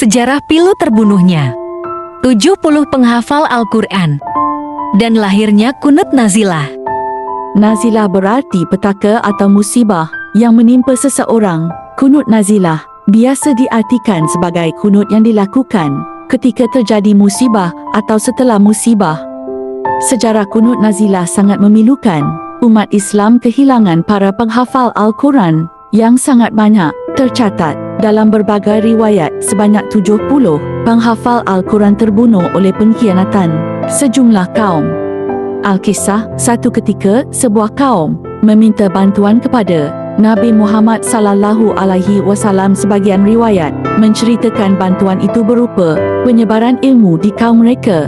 Sejarah pilu terbunuhnya 70 penghafal Al-Quran dan lahirnya kunut nazilah. Nazilah berarti petaka atau musibah yang menimpa seseorang. Kunut nazilah biasa diartikan sebagai kunut yang dilakukan ketika terjadi musibah atau setelah musibah. Sejarah kunut nazilah sangat memilukan. Umat Islam kehilangan para penghafal Al-Quran yang sangat banyak. Tercatat dalam berbagai riwayat sebanyak 70 penghafal Al-Quran terbunuh oleh pengkhianatan sejumlah kaum. Al-Kisah, satu ketika sebuah kaum meminta bantuan kepada Nabi Muhammad sallallahu alaihi wasallam. Sebagian riwayat menceritakan bantuan itu berupa penyebaran ilmu di kaum mereka.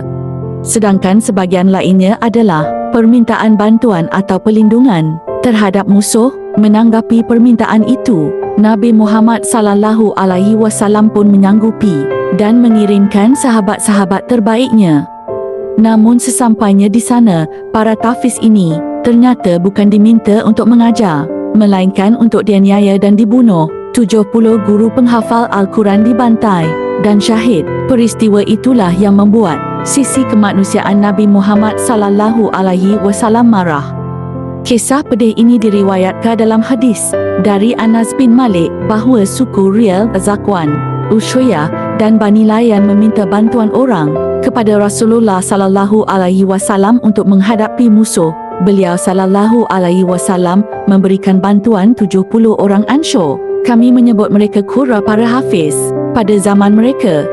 Sedangkan sebagian lainnya adalah permintaan bantuan atau perlindungan terhadap musuh. Menanggapi permintaan itu, Nabi Muhammad sallallahu alaihi wasallam pun menyanggupi dan mengirimkan sahabat-sahabat terbaiknya. Namun sesampainya di sana, para tafiz ini ternyata bukan diminta untuk mengajar, melainkan untuk dianiaya dan dibunuh. 70 guru penghafal Al-Quran dibantai dan syahid. Peristiwa itulah yang membuat sisi kemanusiaan Nabi Muhammad sallallahu alaihi wasallam marah. Kisah pedih ini diriwayatkan dalam hadis dari Anas bin Malik bahawa suku Rial, Zakwan, Ushayah dan Bani Layan meminta bantuan orang kepada Rasulullah sallallahu alaihi wasallam untuk menghadapi musuh. Beliau sallallahu alaihi wasallam memberikan bantuan 70 orang Ansur. Kami menyebut mereka Qurra, para hafiz pada zaman mereka.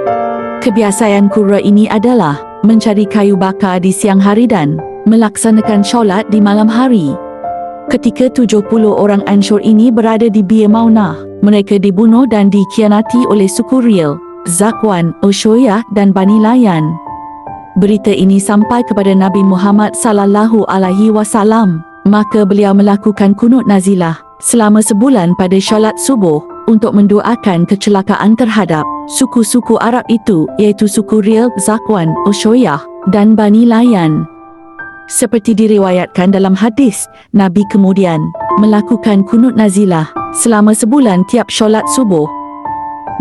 Kebiasaan Qurra ini adalah mencari kayu bakar di siang hari dan melaksanakan solat di malam hari. Ketika 70 orang Ansur ini berada di Bir Maunah, mereka dibunuh dan dikhianati oleh suku Rial, Zakwan, Ushayah dan Bani Layan. Berita ini sampai kepada Nabi Muhammad sallallahu alaihi wasallam, maka beliau melakukan kunut nazilah selama sebulan pada solat subuh untuk mendoakan kecelakaan terhadap suku-suku Arab itu, iaitu suku Rial, Zakwan, Ushayah dan Bani Layan. Seperti diriwayatkan dalam hadis, Nabi kemudian melakukan kunut nazilah selama sebulan tiap solat subuh.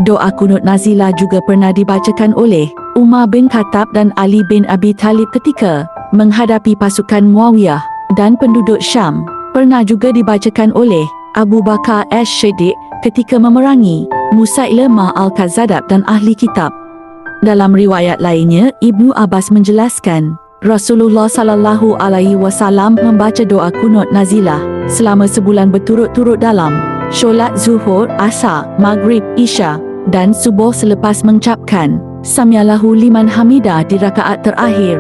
Doa kunut nazilah juga pernah dibacakan oleh Umar bin Khattab dan Ali bin Abi Talib ketika menghadapi pasukan Muawiyah dan penduduk Syam. Pernah juga dibacakan oleh Abu Bakar As-Siddiq ketika memerangi Musailamah Al-Kadzdzab dan ahli kitab. Dalam riwayat lainnya, Ibnu Abbas menjelaskan Rasulullah sallallahu alaihi wasallam membaca doa kunut nazilah selama sebulan berturut-turut dalam solat zuhur, asar, maghrib, isya dan subuh selepas mengucapkan Samiallahu liman hamidah di rakaat terakhir.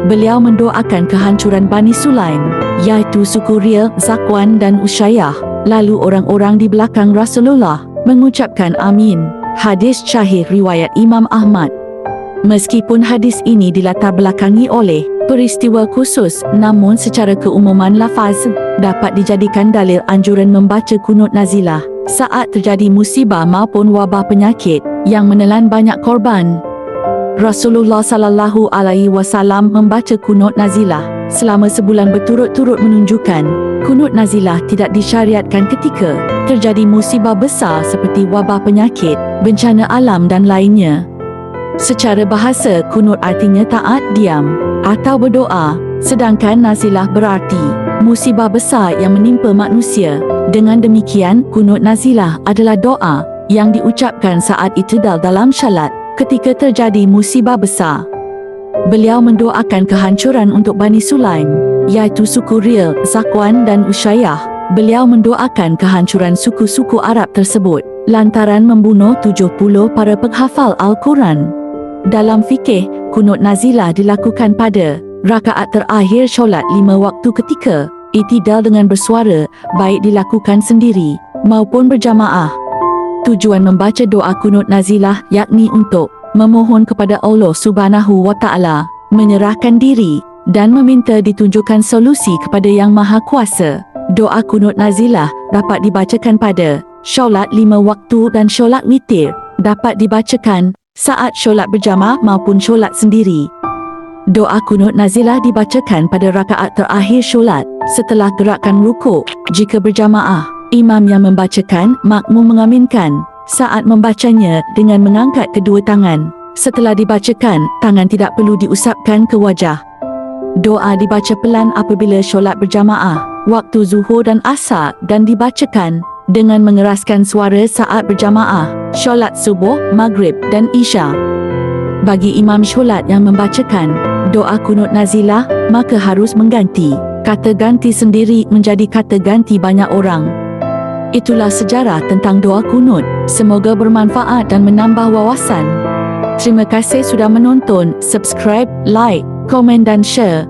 Beliau mendoakan kehancuran Bani Sulaim, iaitu suku Rial, Zakwan dan Ushayah. Lalu orang-orang di belakang Rasulullah mengucapkan amin. Hadis sahih riwayat Imam Ahmad. Meskipun hadis ini dilatar belakangi oleh peristiwa khusus, namun secara keumuman lafaz dapat dijadikan dalil anjuran membaca kunut nazilah saat terjadi musibah maupun wabah penyakit yang menelan banyak korban. Rasulullah sallallahu alaihi wasallam membaca kunut nazilah selama sebulan berturut-turut menunjukkan kunut nazilah tidak disyariatkan ketika terjadi musibah besar seperti wabah penyakit, bencana alam dan lainnya. Secara bahasa, kunut artinya taat, diam atau berdoa, sedangkan nazilah berarti musibah besar yang menimpa manusia. Dengan demikian, kunut nazilah adalah doa yang diucapkan saat i'tidal dalam salat ketika terjadi musibah besar. Beliau mendoakan kehancuran untuk Bani Sulaim, iaitu suku Rial, Zakwan dan Ushayah. Beliau mendoakan kehancuran suku-suku Arab tersebut lantaran membunuh 70 para penghafal Al-Quran. Dalam fikih, kunut nazilah dilakukan pada rakaat terakhir solat 5 waktu ketika i'tidal dengan bersuara, baik dilakukan sendiri maupun berjamaah. Tujuan membaca doa kunut nazilah yakni untuk memohon kepada Allah Subhanahu wa Ta'ala, menyerahkan diri dan meminta ditunjukkan solusi kepada Yang Maha Kuasa. Doa kunut nazilah dapat dibacakan pada solat 5 waktu dan solat witir. Dapat dibacakan saat solat berjamaah maupun solat sendiri. Doa kunut nazilah dibacakan pada rakaat terakhir solat setelah gerakan rukuk. Jika berjamaah, imam yang membacakan, makmum mengaminkan. saat membacanya dengan mengangkat kedua tangan. Setelah dibacakan, tangan tidak perlu diusapkan ke wajah. Doa dibaca pelan apabila solat berjamaah, waktu zuhur dan asar, dan dibacakan dengan mengeraskan suara saat berjamaah, solat subuh, maghrib dan isya. Bagi imam solat yang membacakan doa kunut nazilah, maka harus mengganti kata ganti sendiri menjadi kata ganti banyak orang. Itulah sejarah tentang doa kunut. Semoga bermanfaat dan menambah wawasan. Terima kasih sudah menonton. Subscribe, like, komen dan share.